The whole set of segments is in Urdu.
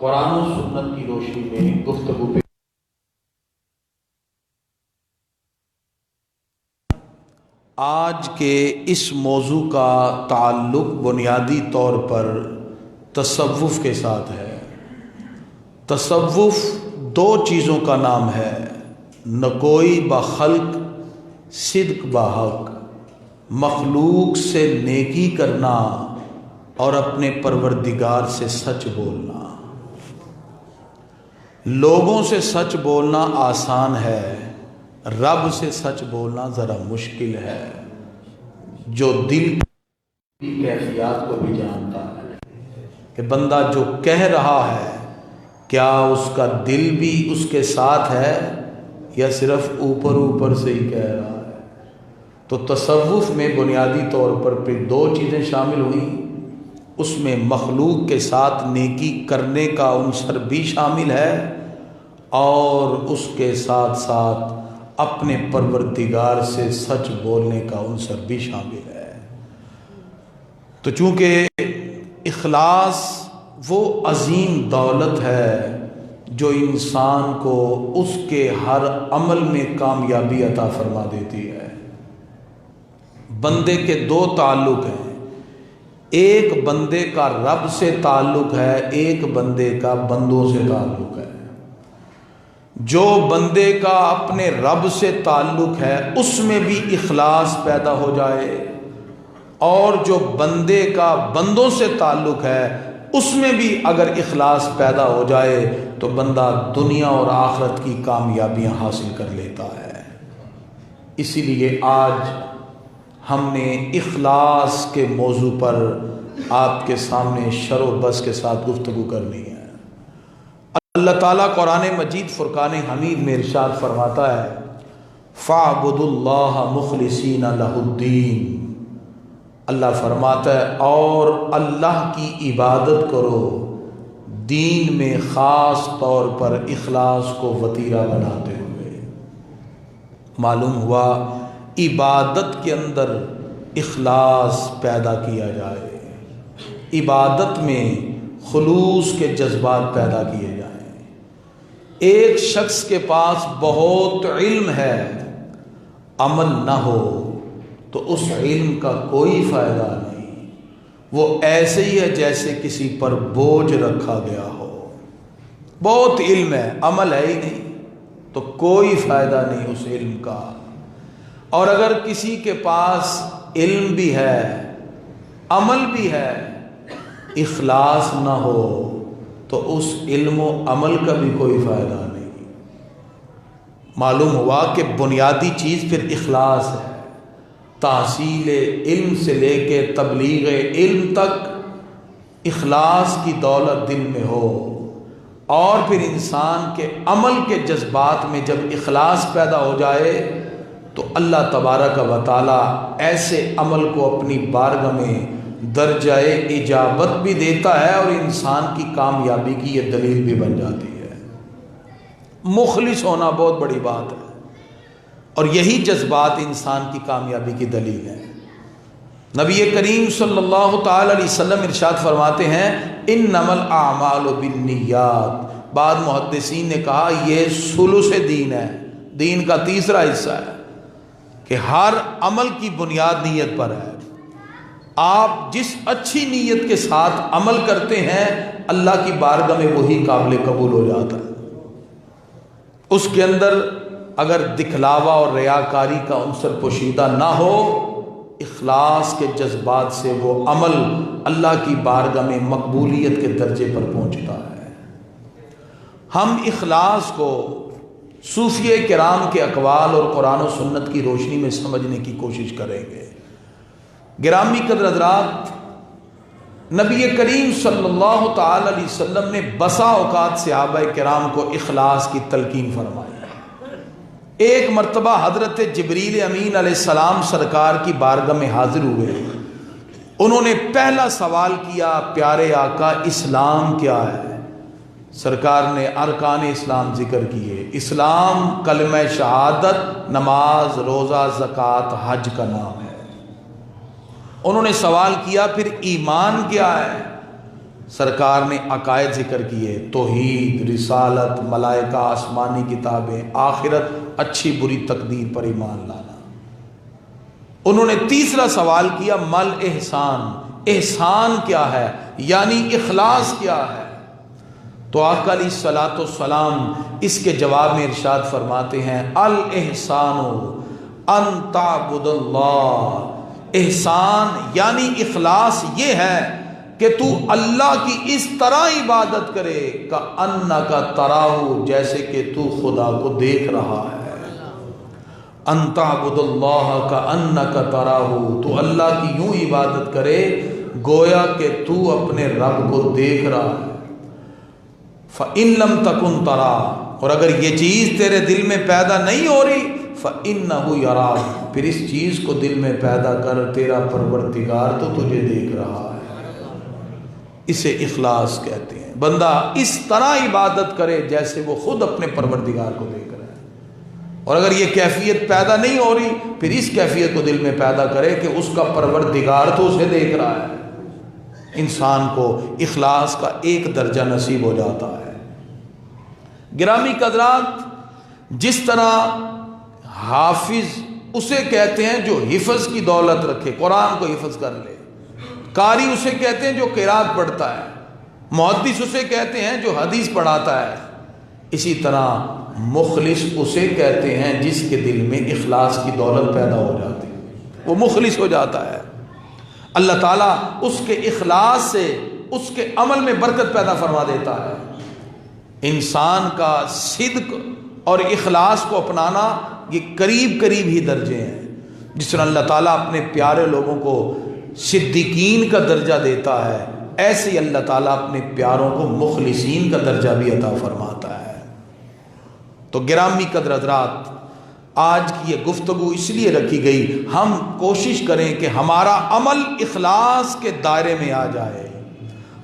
قرآن و سنت کی روشنی میں گفتگو پہ آج کے اس موضوع کا تعلق بنیادی طور پر تصوف کے ساتھ ہے۔ تصوف دو چیزوں کا نام ہے، نکوئی بخلق، صدق بحق، مخلوق سے نیکی کرنا اور اپنے پروردگار سے سچ بولنا۔ لوگوں سے سچ بولنا آسان ہے، رب سے سچ بولنا ذرا مشکل ہے۔ جو دل کی کیفیات کو بھی جانتا ہے کہ بندہ جو کہہ رہا ہے کیا اس کا دل بھی اس کے ساتھ ہے یا صرف اوپر اوپر سے ہی کہہ رہا ہے۔ تو تصوف میں بنیادی طور پر پھر دو چیزیں شامل ہوئیں، اس میں مخلوق کے ساتھ نیکی کرنے کا عنصر بھی شامل ہے اور اس کے ساتھ ساتھ اپنے پروردگار سے سچ بولنے کا عنصر بھی شامل ہے۔ تو چونکہ اخلاص وہ عظیم دولت ہے جو انسان کو اس کے ہر عمل میں کامیابی عطا فرما دیتی ہے۔ بندے کے دو تعلق ہیں، ایک بندے کا رب سے تعلق ہے، ایک بندے کا بندوں سے تعلق ہے۔ جو بندے کا اپنے رب سے تعلق ہے اس میں بھی اخلاص پیدا ہو جائے، اور جو بندے کا بندوں سے تعلق ہے اس میں بھی اگر اخلاص پیدا ہو جائے تو بندہ دنیا اور آخرت کی کامیابیاں حاصل کر لیتا ہے۔ اسی لیے آج ہم نے اخلاص کے موضوع پر آپ کے سامنے شر و بس کے ساتھ گفتگو کرنی ہے۔ اللہ تعالیٰ قرآن مجید فرقان حمید میں ارشاد فرماتا ہے، فَاعْبُدُوا اللَّهَ مُخْلِصِينَ لَهُ الدِّينَ۔ اللہ فرماتا ہے اور اللہ کی عبادت کرو دین میں خاص طور پر اخلاص کو وتیرہ بناتے ہوئے۔ معلوم ہوا عبادت کے اندر اخلاص پیدا کیا جائے، عبادت میں خلوص کے جذبات پیدا کیے جائیں۔ ایک شخص کے پاس بہت علم ہے، عمل نہ ہو تو اس علم کا کوئی فائدہ نہیں، وہ ایسے ہی ہے جیسے کسی پر بوجھ رکھا گیا ہو۔ بہت علم ہے، عمل ہے ہی نہیں تو کوئی فائدہ نہیں اس علم کا۔ اور اگر کسی کے پاس علم بھی ہے، عمل بھی ہے، اخلاص نہ ہو تو اس علم و عمل کا بھی کوئی فائدہ نہیں۔ معلوم ہوا کہ بنیادی چیز پھر اخلاص ہے۔ تحصیل علم سے لے کے تبلیغ علم تک اخلاص کی دولت دل میں ہو، اور پھر انسان کے عمل کے جذبات میں جب اخلاص پیدا ہو جائے تو اللہ تبارک و تعالی ایسے عمل کو اپنی بارگاہ میں درجہ اجابت بھی دیتا ہے اور انسان کی کامیابی کی یہ دلیل بھی بن جاتی ہے۔ مخلص ہونا بہت بڑی بات ہے، اور یہی جذبات انسان کی کامیابی کی دلیل ہے۔ نبی کریم صلی اللہ تعالی علیہ وسلم ارشاد فرماتے ہیں، انما الاعمال بالنیات۔ بعض محدثین نے کہا یہ ثلث دین ہے، دین کا تیسرا حصہ ہے کہ ہر عمل کی بنیاد نیت پر ہے۔ آپ جس اچھی نیت کے ساتھ عمل کرتے ہیں اللہ کی بارگاہ میں وہی قابل قبول ہو جاتا ہے۔ اس کے اندر اگر دکھلاوا اور ریاکاری کا عنصر پوشیدہ نہ ہو، اخلاص کے جذبات سے وہ عمل اللہ کی بارگاہ میں مقبولیت کے درجے پر پہنچتا ہے۔ ہم اخلاص کو صوفیہ کرام کے اقوال اور قرآن و سنت کی روشنی میں سمجھنے کی کوشش کریں گے۔ گرامی قدر حضرات، نبی کریم صلی اللہ تعالی علیہ وسلم نے بسا اوقات صحابہ کرام کو اخلاص کی تلقین فرمائی۔ ایک مرتبہ حضرت جبریل امین علیہ السلام سرکار کی بارگاہ میں حاضر ہوئے۔ انہوں نے پہلا سوال کیا، پیارے آقا اسلام کیا ہے؟ سرکار نے ارکان اسلام ذکر کیے۔ اسلام کلمہ شہادت، نماز، روزہ، زکوٰۃ، حج کا نام ہے۔ انہوں نے سوال کیا پھر ایمان کیا ہے؟ سرکار نے عقائد ذکر کیے، توحید، رسالت، ملائکہ، آسمانی کتابیں، آخرت، اچھی بری تقدیر پر ایمان لانا۔ انہوں نے تیسرا سوال کیا مل احسان، احسان کیا ہے، یعنی اخلاص کیا ہے؟ تو آقا علیہ الصلوۃ والسلام اس کے جواب میں ارشاد فرماتے ہیں الاحسان ان تعبد اللہ، احسان یعنی اخلاص یہ ہے کہ تو اللہ کی اس طرح عبادت کرے کأنک تراہ، جیسے کہ تو خدا کو دیکھ رہا ہے۔ ان تعبد اللہ کأنک تراہ، تو اللہ کی یوں عبادت کرے گویا کہ تو اپنے رب کو دیکھ رہا ہے۔ فإن لم تکن تراہ، اور اگر یہ چیز تیرے دل میں پیدا نہیں ہو رہی فإنہ یراک، پھر اس چیز کو دل میں پیدا کر، تیرا پروردگار تو تجھے دیکھ رہا ہے۔ اسے اخلاص کہتے ہیں، بندہ اس طرح عبادت کرے جیسے وہ خود اپنے پروردگار کو دیکھ رہا ہے۔ اور اگر یہ کیفیت پیدا نہیں ہو رہی پھر اس کیفیت کو دل میں پیدا کرے کہ اس کا پروردگار تو اسے دیکھ رہا ہے۔ انسان کو اخلاص کا ایک درجہ نصیب ہو جاتا ہے۔ گرامی قدرات، جس طرح حافظ اسے کہتے ہیں جو حفظ کی دولت رکھے، قرآن کو حفظ کر لے، قاری اسے کہتے ہیں جو قرات پڑھتا ہے، محدث اسے کہتے ہیں جو حدیث پڑھاتا ہے، اسی طرح مخلص اسے کہتے ہیں جس کے دل میں اخلاص کی دولت پیدا ہو جاتی ہے، وہ مخلص ہو جاتا ہے۔ اللہ تعالیٰ اس کے اخلاص سے اس کے عمل میں برکت پیدا فرما دیتا ہے۔ انسان کا صدق اور اخلاص کو اپنانا یہ قریب قریب ہی درجے ہیں۔ جس طرح اللہ تعالیٰ اپنے پیارے لوگوں کو صدیقین کا درجہ دیتا ہے، ایسے ہی اللہ تعالیٰ اپنے پیاروں کو مخلصین کا درجہ بھی عطا فرماتا ہے۔ تو گرامی قدر حضرات، آج کی یہ گفتگو اس لیے رکھی گئی، ہم کوشش کریں کہ ہمارا عمل اخلاص کے دائرے میں آ جائے،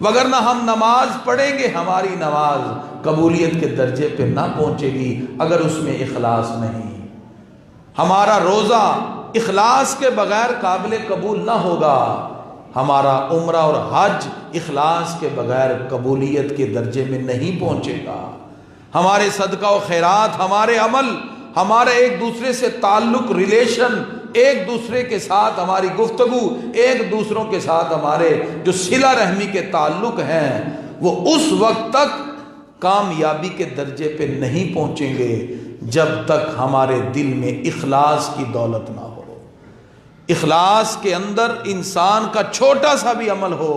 وگرنہ ہم نماز پڑھیں گے، ہماری نماز قبولیت کے درجے پہ نہ پہنچے گی اگر اس میں اخلاص نہیں۔ ہمارا روزہ اخلاص کے بغیر قابل قبول نہ ہوگا، ہمارا عمرہ اور حج اخلاص کے بغیر قبولیت کے درجے میں نہیں پہنچے گا۔ ہمارے صدقہ و خیرات، ہمارے عمل، ہمارے ایک دوسرے سے تعلق، ریلیشن، ایک دوسرے کے ساتھ ہماری گفتگو، ایک دوسروں کے ساتھ ہمارے جو صلہ رحمی کے تعلق ہیں، وہ اس وقت تک کامیابی کے درجے پہ نہیں پہنچیں گے جب تک ہمارے دل میں اخلاص کی دولت نہ ہو۔ اخلاص کے اندر انسان کا چھوٹا سا بھی عمل ہو،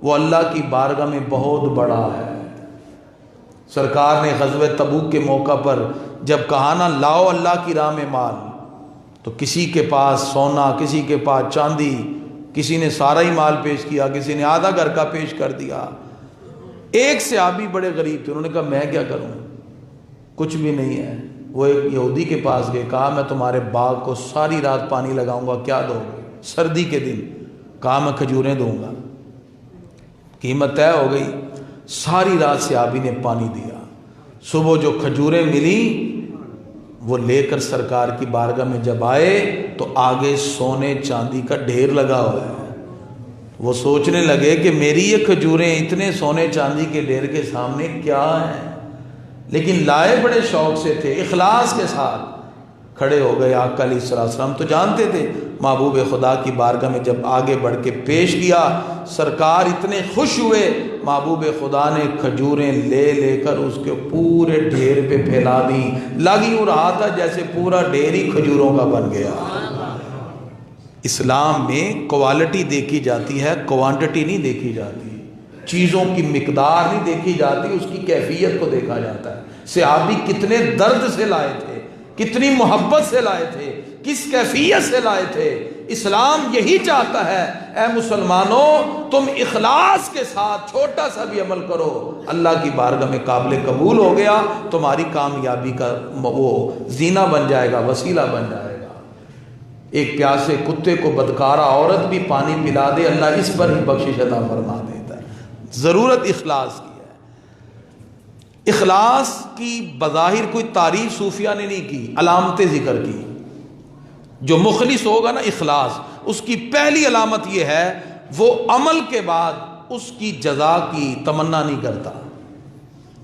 وہ اللہ کی بارگاہ میں بہت بڑا ہے۔ سرکار نے غزوہ تبوک کے موقع پر جب کہا نا لاؤ اللہ کی راہ میں مال، تو کسی کے پاس سونا، کسی کے پاس چاندی، کسی نے سارا ہی مال پیش کیا، کسی نے آدھا گھر کا پیش کر دیا۔ ایک صحابی بڑے غریب تھے، انہوں نے کہا میں کیا کروں، کچھ بھی نہیں ہے۔ وہ ایک یہودی کے پاس گئے، کہا میں تمہارے باغ کو ساری رات پانی لگاؤں گا، کیا دو گے؟ سردی کے دن، کہا میں کھجوریں دوں گا۔ قیمت طے ہو گئی، ساری رات صحابی نے پانی دیا۔ صبح جو کھجوریں ملی وہ لے کر سرکار کی بارگاہ میں جب آئے تو آگے سونے چاندی کا ڈھیر لگا ہوا ہے۔ وہ سوچنے لگے کہ میری یہ کھجوریں اتنے سونے چاندی کے ڈھیر کے سامنے کیا ہیں، لیکن لائے بڑے شوق سے تھے، اخلاص کے ساتھ کھڑے ہو گئے۔ آقا علیہ السلام تو جانتے تھے، محبوب خدا کی بارگاہ میں جب آگے بڑھ کے پیش کیا، سرکار اتنے خوش ہوئے، محبوب خدا نے کھجوریں لے لے کر اس کے پورے ڈھیر پہ پھیلا دی، لگ یوں رہا تھا جیسے پورا ڈھیر ہی کھجوروں کا بن گیا۔ اسلام میں کوالٹی دیکھی جاتی ہے، کوانٹٹی نہیں دیکھی جاتی، چیزوں کی مقدار نہیں دیکھی جاتی، اس کی کیفیت کو دیکھا جاتا ہے۔ صحابی کتنے درد سے لائے تھے، کتنی محبت سے لائے تھے، کس کیفیت سے لائے تھے۔ اسلام یہی چاہتا ہے، اے مسلمانوں تم اخلاص کے ساتھ چھوٹا سا بھی عمل کرو، اللہ کی بارگاہ میں قابل قبول ہو گیا، تمہاری کامیابی کا وہ زینہ بن جائے گا، وسیلہ بن جائے گا۔ ایک پیاسے کتے کو بدکارہ عورت بھی پانی پلا دے، اللہ اس پر ہی بخشش عطا فرما دیتا ہے۔ ضرورت اخلاص کی ہے۔ اخلاص کی بظاہر کوئی تعریف صوفیہ نے نہیں کی، علامتیں ذکر کی۔ جو مخلص ہوگا نا اخلاص، اس کی پہلی علامت یہ ہے وہ عمل کے بعد اس کی جزا کی تمنا نہیں کرتا.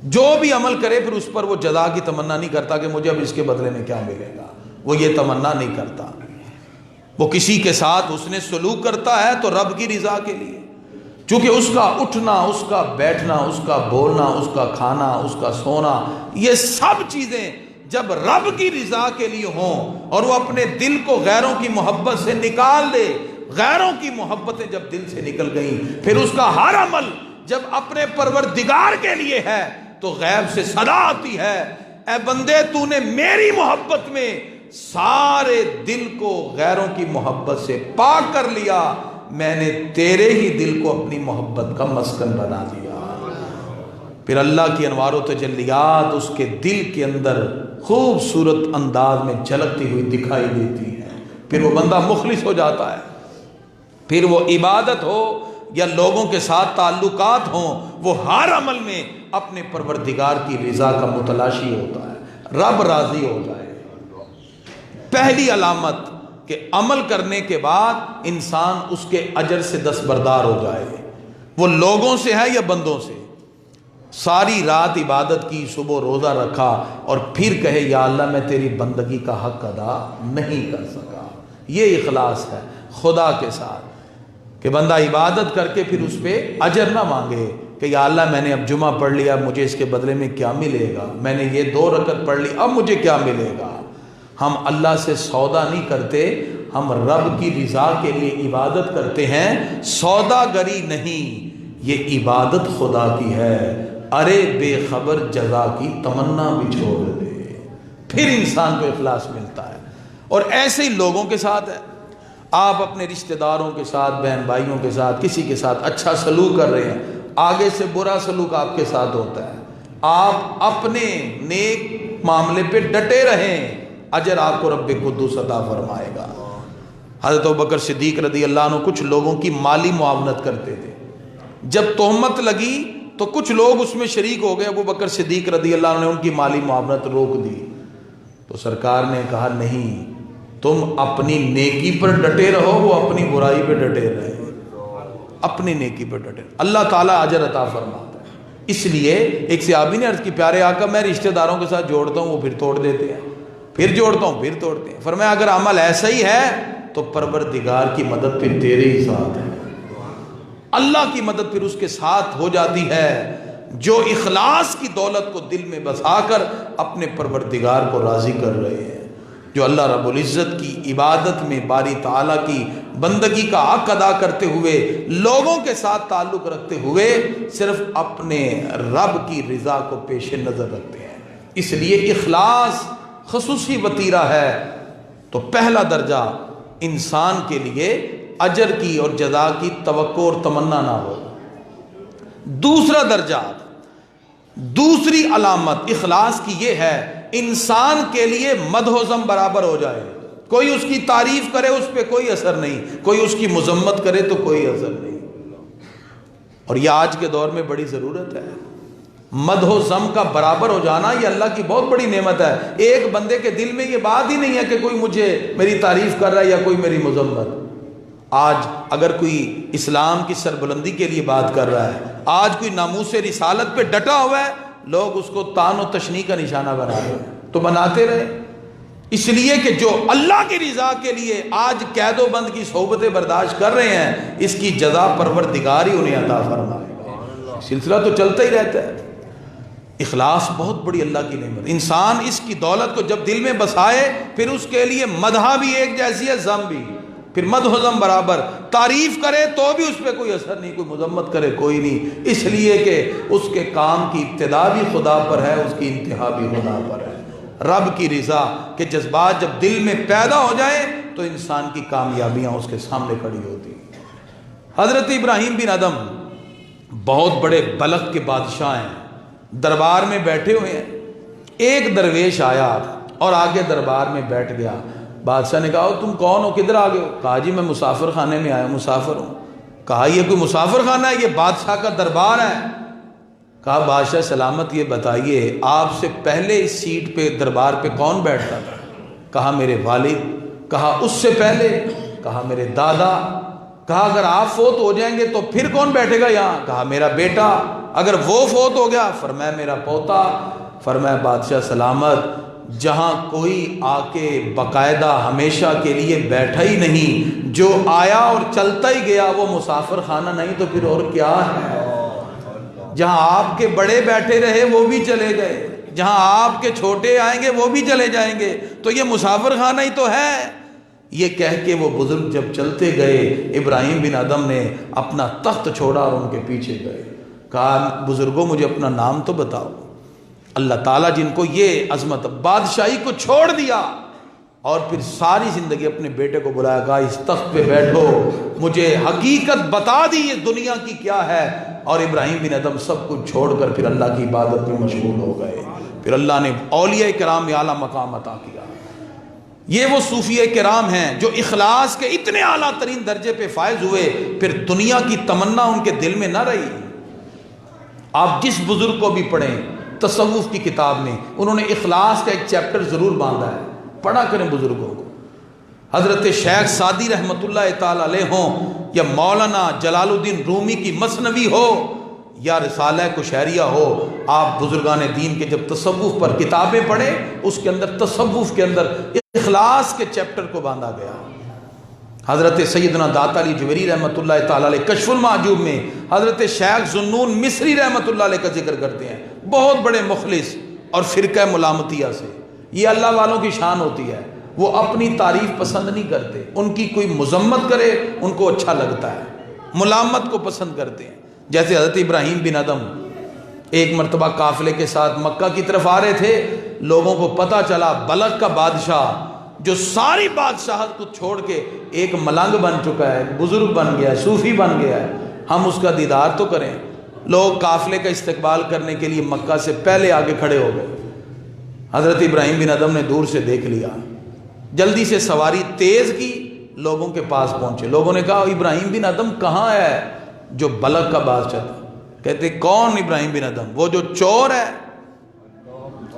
جو بھی عمل کرے پھر اس پر وہ جزا کی تمنا نہیں کرتا کہ مجھے اب اس کے بدلے میں کیا ملے گا. وہ یہ تمنا نہیں کرتا. وہ کسی کے ساتھ اس نے سلوک کرتا ہے تو رب کی رضا کے لیے، چونکہ اس کا اٹھنا، اس کا بیٹھنا، اس کا بولنا، اس کا کھانا، اس کا سونا، یہ سب چیزیں جب رب کی رضا کے لیے ہوں اور وہ اپنے دل کو غیروں کی محبت سے نکال دے، غیروں کی محبتیں جب دل سے نکل گئیں، پھر اس کا ہر عمل جب اپنے پروردگار کے لیے ہے تو غیب سے صدا آتی ہے، اے بندے تو نے میری محبت میں سارے دل کو غیروں کی محبت سے پاک کر لیا، میں نے تیرے ہی دل کو اپنی محبت کا مسکن بنا دیا. پھر اللہ کی انوار و تجلیات اس کے دل کے اندر خوبصورت انداز میں جھلکتی ہوئی دکھائی دیتی ہے. پھر وہ بندہ مخلص ہو جاتا ہے. پھر وہ عبادت ہو یا لوگوں کے ساتھ تعلقات ہوں، وہ ہر عمل میں اپنے پروردگار کی رضا کا متلاشی ہوتا ہے، رب راضی ہو جائے. پہلی علامت کہ عمل کرنے کے بعد انسان اس کے اجر سے دستبردار ہو جائے. وہ لوگوں سے ہے یا بندوں سے؟ ساری رات عبادت کی، صبح روزہ رکھا اور پھر کہے یا اللہ میں تیری بندگی کا حق ادا نہیں کر سکا. یہ اخلاص ہے خدا کے ساتھ، کہ بندہ عبادت کر کے پھر اس پہ اجر نہ مانگے کہ یا اللہ میں نے اب جمعہ پڑھ لیا، مجھے اس کے بدلے میں کیا ملے گا، میں نے یہ 2 رکعت پڑھ لی، اب مجھے کیا ملے گا. ہم اللہ سے سودا نہیں کرتے، ہم رب کی رضا کے لیے عبادت کرتے ہیں. سودا گری نہیں، یہ عبادت خدا کی ہے. ارے بے خبر جزا کی تمنا بھی چھوڑ دے، پھر انسان کو اخلاص ملتا ہے. اور ایسے ہی لوگوں کے ساتھ ہے. آپ اپنے رشتہ داروں کے ساتھ، بہن بھائیوں کے ساتھ، کسی کے ساتھ اچھا سلوک کر رہے ہیں، آگے سے برا سلوک آپ کے ساتھ ہوتا ہے، آپ اپنے نیک معاملے پہ ڈٹے رہیں، اجر آپ کو رب قدوس عطا فرمائے گا. حضرت ابوبکر صدیق رضی اللہ عنہ کچھ لوگوں کی مالی معاونت کرتے تھے. جب تہمت لگی تو کچھ لوگ اس میں شریک ہو گئے. ابوبکر صدیق رضی اللہ عنہ نے ان کی مالی معاونت روک دی. تو سرکار نے کہا نہیں، تم اپنی نیکی پر ڈٹے رہو، وہ اپنی برائی پہ ڈٹے رہے. اپنی نیکی پر ڈٹے، اللہ تعالیٰ اجر عطا فرماتا ہے. اس لیے ایک صحابی نے عرض کی پیارے آقا میں رشتہ داروں کے ساتھ جوڑتا ہوں، وہ پھر توڑ دیتے ہیں، پھر جوڑتا ہوں پھر توڑتے ہیں. فرمایا اگر عمل ایسا ہی ہے تو پروردگار کی مدد پھر تیرے ہی ساتھ ہے. اللہ کی مدد پھر اس کے ساتھ ہو جاتی ہے جو اخلاص کی دولت کو دل میں بسا کر اپنے پروردگار کو راضی کر رہے ہیں، جو اللہ رب العزت کی عبادت میں باری تعالیٰ کی بندگی کا حق ادا کرتے ہوئے، لوگوں کے ساتھ تعلق رکھتے ہوئے صرف اپنے رب کی رضا کو پیش نظر رکھتے ہیں. اس لیے اخلاص خصوصی وطیرہ ہے. تو پہلا درجہ انسان کے لیے اجر کی اور جزا کی توقع اور تمنا نہ ہو. دوسرا درجہ، دوسری علامت اخلاص کی یہ ہے انسان کے لیے مدح و ذم برابر ہو جائے. کوئی اس کی تعریف کرے اس پہ کوئی اثر نہیں، کوئی اس کی مذمت کرے تو کوئی اثر نہیں. اور یہ آج کے دور میں بڑی ضرورت ہے. مدح و ذم کا برابر ہو جانا یہ اللہ کی بہت بڑی نعمت ہے. ایک بندے کے دل میں یہ بات ہی نہیں ہے کہ کوئی مجھے میری تعریف کر رہا ہے یا کوئی میری مذمت. آج اگر کوئی اسلام کی سربلندی کے لیے بات کر رہا ہے، آج کوئی ناموس رسالت پہ ڈٹا ہوا ہے، لوگ اس کو طعن و تشنیع کا نشانہ بنا رہے ہیں. تو بناتے رہے، اس لیے کہ جو اللہ کی رضا کے لیے آج قید و بند کی صحبتیں برداشت کر رہے ہیں، اس کی جزا پروردگار ہی انہیں عطا فرمائے گا. سلسلہ تو چلتا ہی رہتا ہے. اخلاص بہت بڑی اللہ کی نعمت. انسان اس کی دولت کو جب دل میں بسائے پھر اس کے لیے مدح بھی ایک جیسی ہے، ذم بھی، پھر مدح و ذم برابر. تعریف کرے تو بھی اس پہ کوئی اثر نہیں، کوئی مذمت کرے کوئی نہیں، اس لیے کہ اس کے کام کی ابتدا بھی خدا پر ہے، اس کی انتہا بھی خدا پر ہے. رب کی رضا کے جذبات جب دل میں پیدا ہو جائے تو انسان کی کامیابیاں اس کے سامنے کھڑی ہوتی ہیں. حضرت ابراہیم بن ادم بہت بڑے بلخ کے بادشاہ ہیں، دربار میں بیٹھے ہوئے ہیں. ایک درویش آیا اور آگے دربار میں بیٹھ گیا. بادشاہ نے کہا تم کون ہو، کدھر آ گئے ہو؟ کہا جی میں مسافر خانے میں آیا ہوں، مسافر ہوں. کہا یہ کوئی مسافر خانہ ہے، یہ بادشاہ کا دربار ہے. کہا بادشاہ سلامت یہ بتائیے آپ سے پہلے اس سیٹ پہ دربار پہ کون بیٹھتا تھا؟ کہا میرے والد. کہا اس سے پہلے؟ کہا میرے دادا. کہا اگر آپ فوت ہو جائیں گے تو پھر کون بیٹھے گا یہاں؟ کہا میرا بیٹا. اگر وہ فوت ہو گیا فرمایا میرا پوتا. فرمایا بادشاہ سلامت، جہاں کوئی آ کے باقاعدہ ہمیشہ کے لیے بیٹھا ہی نہیں، جو آیا اور چلتا ہی گیا، وہ مسافر خانہ نہیں تو پھر اور کیا ہے؟ جہاں آپ کے بڑے بیٹھے رہے وہ بھی چلے گئے، جہاں آپ کے چھوٹے آئیں گے وہ بھی چلے جائیں گے، تو یہ مسافر خانہ ہی تو ہے. یہ کہہ کے وہ بزرگ جب چلتے گئے، ابراہیم بن ادم نے اپنا تخت چھوڑا اور ان کے پیچھے گئے. کہا بزرگوں مجھے اپنا نام تو بتاؤ. اللہ تعالیٰ جن کو یہ عظمت، بادشاہی کو چھوڑ دیا اور پھر ساری زندگی اپنے بیٹے کو بلایا، کہا اس تخت پہ بیٹھو، مجھے حقیقت بتا دی یہ دنیا کی کیا ہے. اور ابراہیم بن ادم سب کچھ چھوڑ کر پھر اللہ کی عبادت میں مشغول ہو گئے. پھر اللہ نے اولیاء کرام میں اعلیٰ مقام عطا کیا. یہ وہ صوفیہ کرام ہیں جو اخلاص کے اتنے اعلیٰ ترین درجے پہ فائز ہوئے، پھر دنیا کی تمنا ان کے دل میں نہ رہی. آپ جس بزرگ کو بھی پڑھیں تصوف کی کتاب میں، انہوں نے اخلاص کا ایک چیپٹر ضرور باندھا ہے، پڑھا کریں بزرگوں کو. حضرت شیخ سعدی رحمۃ اللہ تعالی علیہ ہوں، یا مولانا جلال الدین رومی کی مثنوی ہو، یا رسالہ کشیریہ ہو، آپ بزرگان دین کے جب تصوف پر کتابیں پڑھیں، اس کے اندر تصوف کے اندر اخلاص کے چیپٹر کو باندھا گیا. حضرت سیدنا داتا علی جویری رحمۃ اللہ تعالی علیہ کشف المعجوب میں حضرت شیخ ذوالنون مصری رحمۃ اللہ علیہ کا ذکر کرتے ہیں، بہت بڑے مخلص اور فرقہ ملامتیہ سے. یہ اللہ والوں کی شان ہوتی ہے، وہ اپنی تعریف پسند نہیں کرتے، ان کی کوئی مذمت کرے ان کو اچھا لگتا ہے، ملامت کو پسند کرتے ہیں. جیسے حضرت ابراہیم بن ادم ایک مرتبہ قافلے کے ساتھ مکہ کی طرف آ رہے تھے، لوگوں کو پتہ چلا بلخ کا بادشاہ جو ساری بادشاہت کو چھوڑ کے ایک ملنگ بن چکا ہے، بزرگ بن گیا ہے، صوفی بن گیا ہے، ہم اس کا دیدار تو کریں. لوگ قافلے کا استقبال کرنے کے لیے مکہ سے پہلے آگے کھڑے ہو گئے. حضرت ابراہیم بن ادم نے دور سے دیکھ لیا، جلدی سے سواری تیز کی، لوگوں کے پاس پہنچے. لوگوں نے کہا ابراہیم بن ادم کہاں ہے جو بلخ کا بادشاہ تھا؟ کہتے کون ابراہیم بن ادم؟ وہ جو چور ہے،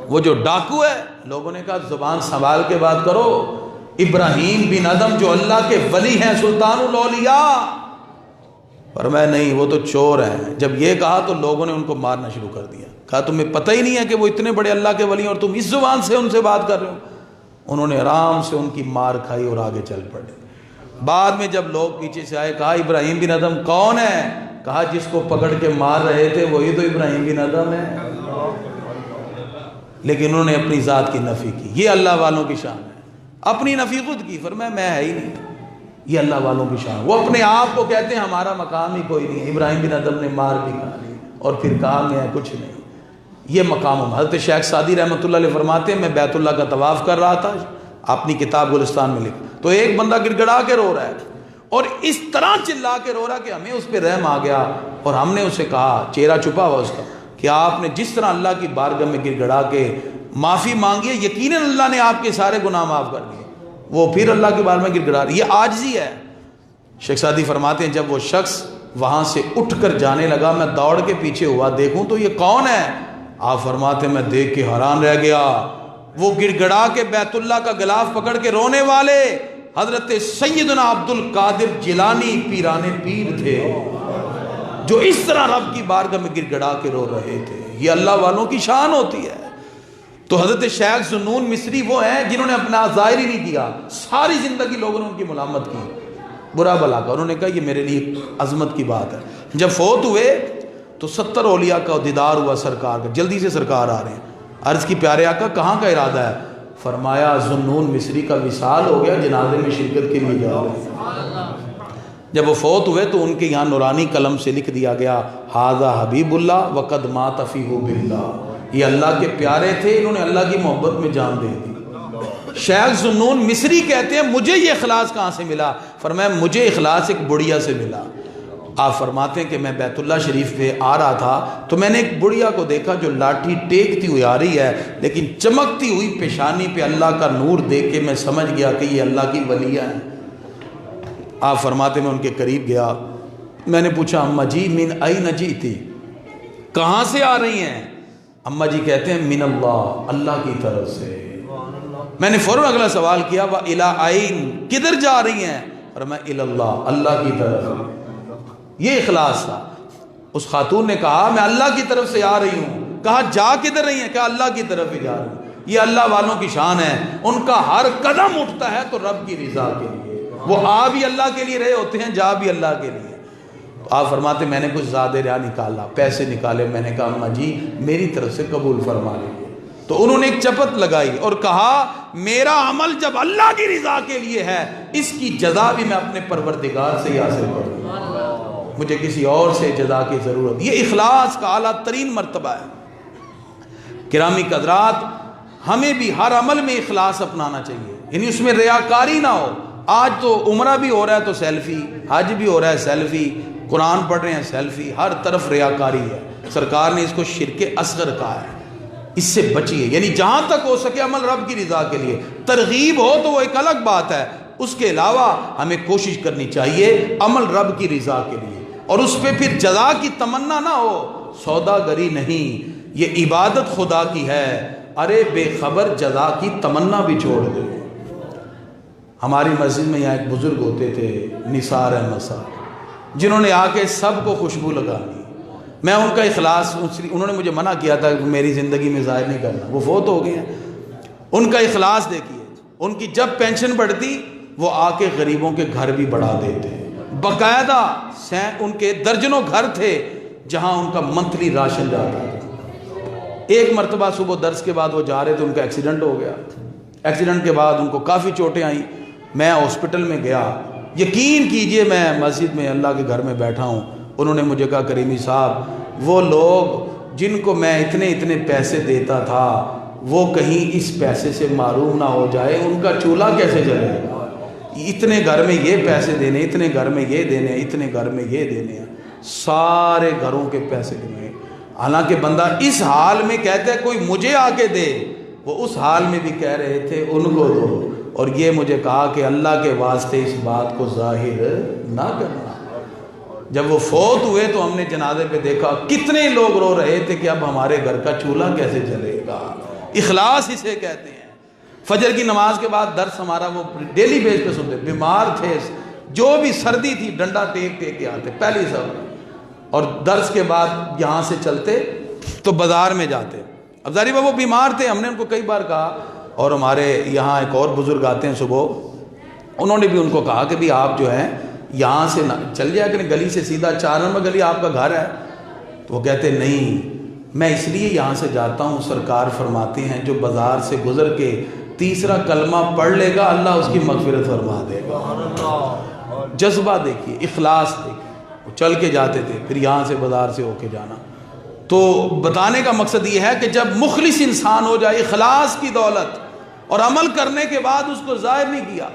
وہ جو ڈاکو ہے. لوگوں نے کہا زبان سنبھال کے بات کرو، ابراہیم بن ادم جو اللہ کے ولی ہیں، سلطان الاولیاء. فرمایا نہیں، وہ تو چور ہیں. جب یہ کہا تو لوگوں نے ان کو مارنا شروع کر دیا. کہا تمہیں پتہ ہی نہیں ہے کہ وہ اتنے بڑے اللہ کے ولی ہیں اور تم اس زبان سے ان سے بات کر رہے ہو. انہوں نے آرام سے ان کی مار کھائی اور آگے چل پڑے. بعد میں جب لوگ پیچھے سے آئے، کہا ابراہیم بن ادم کون ہے؟ کہا جس کو پکڑ کے مار رہے تھے وہی تو ابراہیم بن ادم ہے. لیکن انہوں نے اپنی ذات کی نفی کی. یہ اللہ والوں کی شان ہے. اپنی نفی خود کی، فرمایا میں ہے ہی نہیں. یہ اللہ والوں کی شان. وہ اپنے آپ کو کہتے ہیں ہمارا مقام ہی کوئی نہیں ہے. ابراہیم بن ادم نے مار بھی کھا لی اور پھر کہا میں کچھ نہیں. یہ مقام. حضرت شیخ سعدی رحمۃ اللہ علیہ فرماتے ہیں میں بیت اللہ کا طواف کر رہا تھا، اپنی کتاب گلستان میں لکھ، تو ایک بندہ گڑ گڑا کے رو رہا ہے اور اس طرح چلا کے رو رہا کہ ہمیں اس پہ رحم آ گیا. اور ہم نے اسے کہا، چہرہ چھپا ہوا اس کا، کہ آپ نے جس طرح اللہ کی بارگاہ میں گڑ گڑا کے معافی مانگی ہے، یقیناً اللہ نے آپ کے سارے گناہ معاف کر دیے. وہ پھر اللہ کی بارگاہ میں گڑ گڑا رہا. یہ عاجزی ہے. شیخ سعدی فرماتے ہیں جب وہ شخص وہاں سے اٹھ کر جانے لگا، میں دوڑ کے پیچھے ہوا دیکھوں تو یہ کون ہے. آپ فرماتے ہیں میں دیکھ کے حیران رہ گیا. وہ گڑ گڑا کے بیت اللہ کا غلاف پکڑ کے رونے والے حضرت سیدنا عبد القادر جیلانی پیران پیر تھے، جو اس طرح رب کی بارگاہ میں گڑ گڑا کے رو رہے تھے. یہ اللہ والوں کی شان ہوتی ہے. تو حضرت شیخ ذوالنون مصری وہ ہیں جنہوں نے اپنا ظاہر ہی نہیں کیا. ساری زندگی لوگوں نے ان کی ملامت کی، برا بھلا کا. انہوں نے کہا یہ میرے لیے عظمت کی بات ہے. جب فوت ہوئے تو 70 اولیاء کا دیدار ہوا سرکار کا. جلدی سے سرکار آ رہے ہیں. عرض کی پیارے آقا کہاں کا ارادہ ہے؟ فرمایا ذوالنون مصری کا وصال ہو گیا، جنازے میں شرکت کے لیے جا رہے ہیں. جب وہ فوت ہوئے تو ان کے یہاں نورانی قلم سے لکھ دیا گیا ھذا حبیب اللہ وقد مات فی حب اللہ. یہ اللہ کے پیارے تھے، انہوں نے اللہ کی محبت میں جان دے دی. شیخ ذوالنون مصری کہتے ہیں مجھے یہ اخلاص کہاں سے ملا؟ فرمایا مجھے اخلاص ایک بڑھیا سے ملا. آپ فرماتے ہیں کہ میں بیت اللہ شریف پہ آ رہا تھا تو میں نے ایک بڑھیا کو دیکھا جو لاٹھی ٹیکتی ہوئی آ رہی ہے، لیکن چمکتی ہوئی پیشانی پہ اللہ کا نور دیکھ کے میں سمجھ گیا کہ یہ اللہ کی ولیہ ہیں. آپ فرماتے میں ان کے قریب گیا. میں نے پوچھا اماں جی من این جئتی، کہاں سے آ رہی ہیں؟ اماں جی کہتے ہیں من اللہ، اللہ کی طرف سے. میں نے فوراً اگلا سوال کیا وَإِلَىٰ أَيْنَ، کدھر جا رہی ہیں؟ اور میں اللہ اللہ کی طرف. یہ اخلاص تھا. اس خاتون نے کہا میں اللہ کی طرف سے آ رہی ہوں. کہا جا کدھر رہی ہیں؟ کہا اللہ کی طرف ہی جا رہی ہوں. یہ اللہ والوں کی شان ہے, ان کا ہر قدم اٹھتا ہے تو رب کی رضا کے لیے. وہ آ بھی اللہ کے لیے رہے ہوتے ہیں, جا بھی اللہ کے لیے. آپ فرماتے میں نے کچھ زیادہ ریا نکالا, پیسے نکالے, میں نے کہا اماں جی میری طرف سے قبول فرما لیجیے. تو انہوں نے ایک چپت لگائی اور کہا میرا عمل جب اللہ کی رضا کے لیے ہے, اس کی جزا بھی میں اپنے پروردگار سے ہی حاصل کروں, مجھے کسی اور سے جزا کی ضرورت. یہ اخلاص کا اعلیٰ ترین مرتبہ ہے. گرامی قدرات, ہمیں بھی ہر عمل میں اخلاص اپنانا چاہیے, یعنی اس میں ریاکاری نہ ہو. آج تو عمرہ بھی ہو رہا ہے تو سیلفی, حج بھی ہو رہا ہے سیلفی, قرآن پڑھ رہے ہیں سیلفی, ہر طرف ریاکاری ہے. سرکار نے اس کو شرک اصغر کہا ہے, اس سے بچیے. یعنی جہاں تک ہو سکے عمل رب کی رضا کے لیے. ترغیب ہو تو وہ ایک الگ بات ہے, اس کے علاوہ ہمیں کوشش کرنی چاہیے عمل رب کی رضا کے لیے, اور اس پہ پھر جزا کی تمنا نہ ہو, سودا گری نہیں, یہ عبادت خدا کی ہے. ارے بے خبر جزا کی تمنا بھی چھوڑ دے. ہماری مسجد میں یہاں ایک بزرگ ہوتے تھے نثار احمد صاحب, جنہوں نے آ کے سب کو خوشبو لگانی. میں ان کا اخلاص, انہوں نے مجھے منع کیا تھا کہ میری زندگی میں ظاہر نہیں کرنا, وہ فوت ہو گئے ہیں. ان کا اخلاص دیکھیے, ان کی جب پینشن بڑھتی وہ آ کے غریبوں کے گھر بھی بڑھا دیتے. باقاعدہ ان کے درجنوں گھر تھے جہاں ان کا منتھلی راشن جاتا تھا. ایک مرتبہ صبح درس کے بعد وہ جا رہے تھے, ان کا ایکسیڈنٹ ہو گیا. ایکسیڈنٹ کے بعد ان کو کافی چوٹیں آئیں. میں ہاسپٹل میں گیا, یقین کیجئے میں مسجد میں اللہ کے گھر میں بیٹھا ہوں. انہوں نے مجھے کہا کریمی صاحب وہ لوگ جن کو میں اتنے پیسے دیتا تھا وہ کہیں اس پیسے سے معروم نہ ہو جائے, ان کا چولہا کیسے جلے گا. اتنے گھر میں یہ پیسے دینے, اتنے گھر میں یہ دینے, اتنے گھر میں یہ دینے, سارے گھروں کے پیسے دینے. حالانکہ بندہ اس حال میں کہتا ہے کوئی مجھے آ کے دے, وہ اس حال میں بھی کہہ رہے تھے ان کو دو. اور یہ مجھے کہا کہ اللہ کے واسطے اس بات کو ظاہر نہ کرنا. جب وہ فوت ہوئے تو ہم نے جنازے پہ دیکھا کتنے لوگ رو رہے تھے کہ اب ہمارے گھر کا چولہا کیسے جلے گا. اخلاص اسے کہتے ہیں. فجر کی نماز کے بعد درس ہمارا وہ ڈیلی بیس پہ سنتے, بیمار تھے, جو بھی سردی تھی ڈنڈا ٹیک کے آتے پہلی سب, اور درس کے بعد یہاں سے چلتے تو بازار میں جاتے. اب ظاہر وہ بیمار تھے, ہم نے ان کو کئی بار کہا, اور ہمارے یہاں ایک اور بزرگ آتے ہیں صبح, انہوں نے بھی ان کو کہا کہ بھی آپ جو ہیں یہاں سے چل جایا کریں گلی سے سیدھا, 4 نمبر گلی آپ کا گھر ہے. تو وہ کہتے نہیں میں اس لیے یہاں سے جاتا ہوں, سرکار فرماتے ہیں جو بازار سے گزر کے تیسرا کلمہ پڑھ لے گا اللہ اس کی مغفرت فرما دے گا. جذبہ دیکھیے, اخلاص دیکھیے. وہ چل کے جاتے تھے, پھر یہاں سے بازار سے ہو کے جانا. تو بتانے کا مقصد یہ ہے کہ جب مخلص انسان ہو جائے, اخلاص کی دولت, اور عمل کرنے کے بعد اس کو ظاہر نہیں کیا,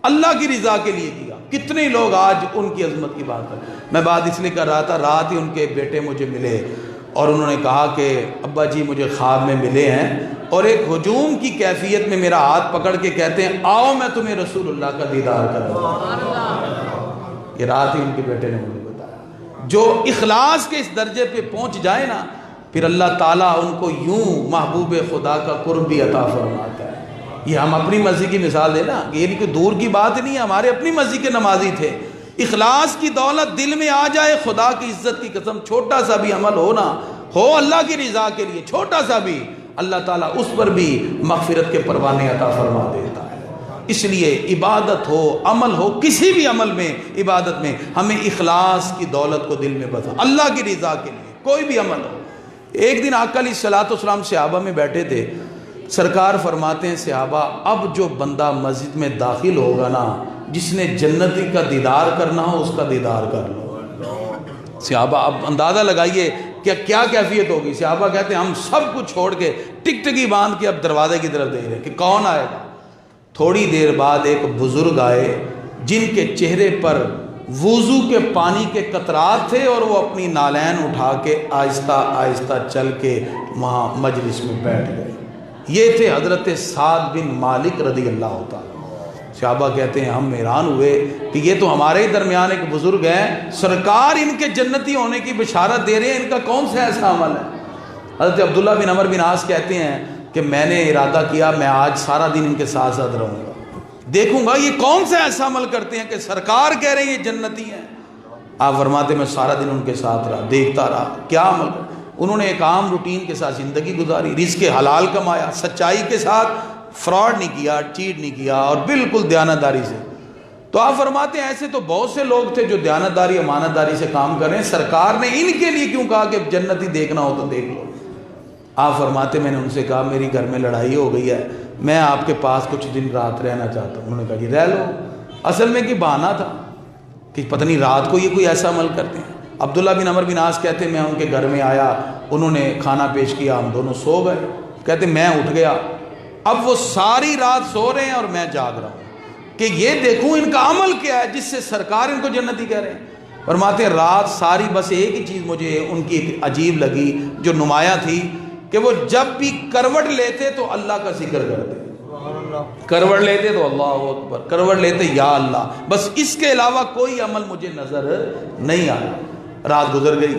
اللہ کی رضا کے لیے کیا. کتنے لوگ آج ان کی عظمت کی بات کریں. میں بات اس لیے کر رہا تھا, رات ہی ان کے بیٹے مجھے ملے اور انہوں نے کہا کہ ابا جی مجھے خواب میں ملے ہیں, اور ایک ہجوم کی کیفیت میں میرا ہاتھ پکڑ کے کہتے ہیں آؤ میں تمہیں رسول اللہ کا دیدار کروں. یہ رات ہی ان کے بیٹے نے مجھے بتایا. جو اخلاص کے اس درجے پہ پہنچ جائے نا, پھر اللہ تعالیٰ ان کو یوں محبوب خدا کا قرب بھی عطا فرماتا ہے. یہ ہم اپنی مسجد کی مثال دیں نا, یہ نہیں کہ دور کی بات نہیں ہے, ہمارے اپنی مسجد کے نمازی تھے. اخلاص کی دولت دل میں آ جائے, خدا کی عزت کی قسم چھوٹا سا بھی عمل ہو اللہ کی رضا کے لیے, چھوٹا سا بھی, اللہ تعالیٰ اس پر بھی مغفرت کے پروانے عطا فرما دیتا ہے. اس لیے عبادت ہو, عمل ہو, کسی بھی عمل میں, عبادت میں ہمیں اخلاص کی دولت کو دل میں بسا, اللہ کی رضا کے لیے کوئی بھی عمل ہو. ایک دن آقا علیہ الصلوۃ والسلام صحابہ میں بیٹھے تھے, سرکار فرماتے ہیں صحابہ اب جو بندہ مسجد میں داخل ہوگا نا, جس نے جنتی کا دیدار کرنا ہو اس کا دیدار کر لو. صحابہ اب اندازہ لگائیے کہ کیا کیفیت ہوگی. صحابہ کہتے ہیں ہم سب کچھ چھوڑ کے ٹکٹکی باندھ کے اب دروازے کی طرف دیکھ رہے کہ کون آئے گا. تھوڑی دیر بعد ایک بزرگ آئے جن کے چہرے پر وضو کے پانی کے قطرات تھے, اور وہ اپنی نالین اٹھا کے آہستہ آہستہ چل کے وہاں مجلس میں بیٹھ گئے. یہ تھے حضرت سعد بن مالک رضی اللہ تعالیٰ. صحابہ کہتے ہیں ہم حیران ہوئے کہ یہ تو ہمارے ہی درمیان ایک بزرگ ہیں, سرکار ان کے جنتی ہونے کی بشارت دے رہے ہیں, ان کا کون سا ایسا عمل ہے. حضرت عبداللہ بن عمر بن عاص کہتے ہیں کہ میں نے ارادہ کیا میں آج سارا دن ان کے ساتھ ساتھ رہوں گا. دیکھوں گا یہ کون سا ایسا عمل کرتے ہیں کہ سرکار کہہ رہے ہیں یہ جنتی ہیں۔ آپ فرماتے میں سارا دن ان کے ساتھ رہا، دیکھتا رہا کیا عمل کرتے۔ انہوں نے ایک عام روٹین کے ساتھ زندگی گزاری، رزق حلال کمایا، سچائی کے ساتھ، فراڈ نہیں کیا، چیٹ نہیں کیا، اور بالکل دیانتداری سے۔ تو آپ فرماتے ہیں ایسے تو بہت سے لوگ تھے جو دیانتداری امانتداری سے کام کر رہے ہیں، سرکار نے ان کے لیے کیوں کہا کہ جنتی دیکھنا ہو تو دیکھ لو؟ آپ فرماتے میں نے ان سے کہا میری گھر میں لڑائی ہو گئی ہے، میں آپ کے پاس کچھ دن رات رہنا چاہتا ہوں۔ انہوں نے کہا جی رہ لو۔ اصل میں کہ بہانہ تھا کہ پتہ نہیں رات کو یہ کوئی ایسا عمل کرتے ہیں۔ عبداللہ بن عمر بن عاص کہتے ہیں میں ان کے گھر میں آیا، انہوں نے کھانا پیش کیا، ہم دونوں سو گئے۔ کہتے ہیں میں اٹھ گیا، اب وہ ساری رات سو رہے ہیں اور میں جاگ رہا ہوں کہ یہ دیکھوں ان کا عمل کیا ہے جس سے سرکار ان کو جنتی کہہ رہے ہیں۔ فرماتے ہیں رات ساری بس ایک ہی چیز مجھے ان کی ایک عجیب لگی جو نمایاں تھی کہ وہ جب بھی کروٹ لیتے تو اللہ کا ذکر کرتے، کروٹ لیتے تو اللہ اکبر، کروٹ لیتے یا اللہ، بس اس کے علاوہ کوئی عمل مجھے نظر نہیں آیا۔ رات گزر گئی۔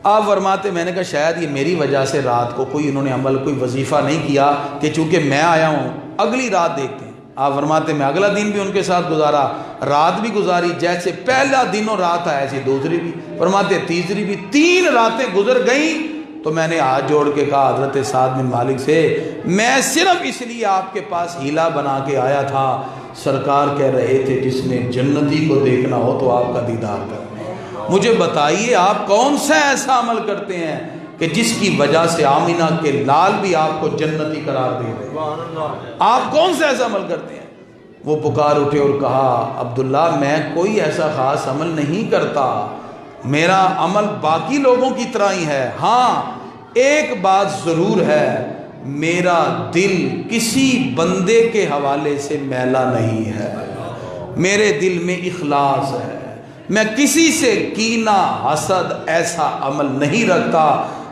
آپ فرماتے میں نے کہا شاید یہ میری وجہ سے رات کو کوئی انہوں نے عمل کوئی وظیفہ نہیں کیا کہ چونکہ میں آیا ہوں اگلی رات دیکھتے ہیں۔ آپ فرماتے میں اگلا دن بھی ان کے ساتھ گزارا، رات بھی گزاری، جیسے پہلا دن اور رات آیا ایسی دوسری بھی، فرماتے تیسری بھی، 3 راتیں گزر گئیں تو میں نے ہاتھ جوڑ کے کہا حضرت سعد بن مالک سے میں صرف اس لیے آپ کے پاس ہیلا بنا کے آیا تھا، سرکار کہہ رہے تھے جس نے جنتی کو دیکھنا ہو تو آپ کا دیدار کرنا، مجھے بتائیے آپ کون سا ایسا عمل کرتے ہیں کہ جس کی وجہ سے آمینہ کے لال بھی آپ کو جنتی قرار دے رہے، آپ کون سا ایسا عمل کرتے ہیں؟ وہ پکار اٹھے اور کہا عبداللہ میں کوئی ایسا خاص عمل نہیں کرتا، میرا عمل باقی لوگوں کی طرح ہی ہے، ہاں ایک بات ضرور ہے میرا دل کسی بندے کے حوالے سے میلا نہیں ہے، میرے دل میں اخلاص ہے، میں کسی سے کینہ حسد ایسا عمل نہیں رکھتا،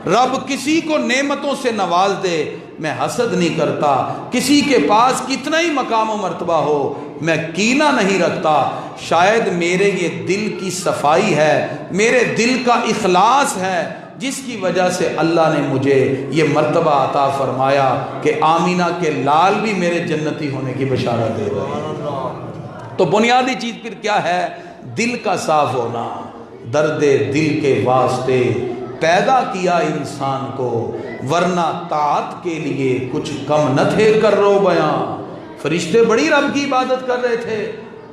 رب کسی کو نعمتوں سے نواز دے میں حسد نہیں کرتا، کسی کے پاس کتنا ہی مقام و مرتبہ ہو میں کینہ نہیں رکھتا، شاید میرے یہ دل کی صفائی ہے، میرے دل کا اخلاص ہے جس کی وجہ سے اللہ نے مجھے یہ مرتبہ عطا فرمایا کہ آمینہ کے لال بھی میرے جنتی ہونے کی بشارت دے رہے ہیں۔ تو بنیادی چیز پھر کیا ہے؟ دل کا صاف ہونا۔ درد دل کے واسطے پیدا کیا انسان کو، ورنہ طاعت کے لیے کچھ کم نہ تھے کر رو بیاں۔ فرشتے بڑی رب کی عبادت کر رہے تھے،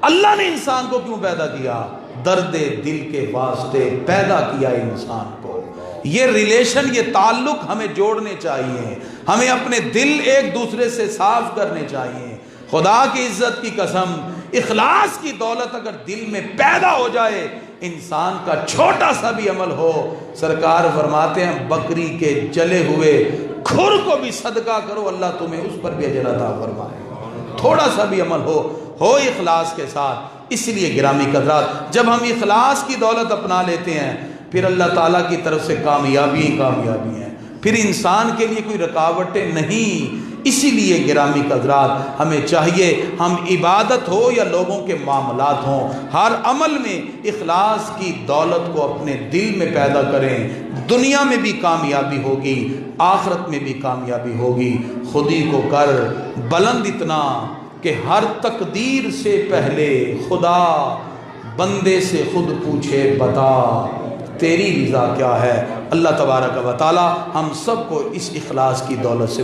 اللہ نے انسان کو کیوں پیدا کیا؟ درد دل کے واسطے پیدا کیا انسان کو۔ یہ ریلیشن، یہ تعلق ہمیں جوڑنے چاہیے، ہمیں اپنے دل ایک دوسرے سے صاف کرنے چاہیے۔ خدا کی عزت کی قسم، اخلاص کی دولت اگر دل میں پیدا ہو جائے، انسان کا چھوٹا سا بھی عمل ہو، سرکار فرماتے ہیں بکری کے جلے ہوئے کھر کو بھی صدقہ کرو اللہ تمہیں اس پر بھی اجر عطا فرمائے۔ تھوڑا سا بھی عمل ہو اخلاص کے ساتھ۔ اس لیے گرامی قدرات جب ہم اخلاص کی دولت اپنا لیتے ہیں پھر اللہ تعالیٰ کی طرف سے کامیابی ہیں، پھر انسان کے لیے کوئی رکاوٹیں نہیں۔ اسی لیے گرامی قدرات ہمیں چاہیے ہم عبادت ہو یا لوگوں کے معاملات ہوں، ہر عمل میں اخلاص کی دولت کو اپنے دل میں پیدا کریں، دنیا میں بھی کامیابی ہوگی، آخرت میں بھی کامیابی ہوگی۔ خودی کو کر بلند اتنا کہ ہر تقدیر سے پہلے خدا بندے سے خود پوچھے بتا تیری رضا کیا ہے۔ اللہ تبارک و تعالی ہم سب کو اس اخلاص کی دولت سے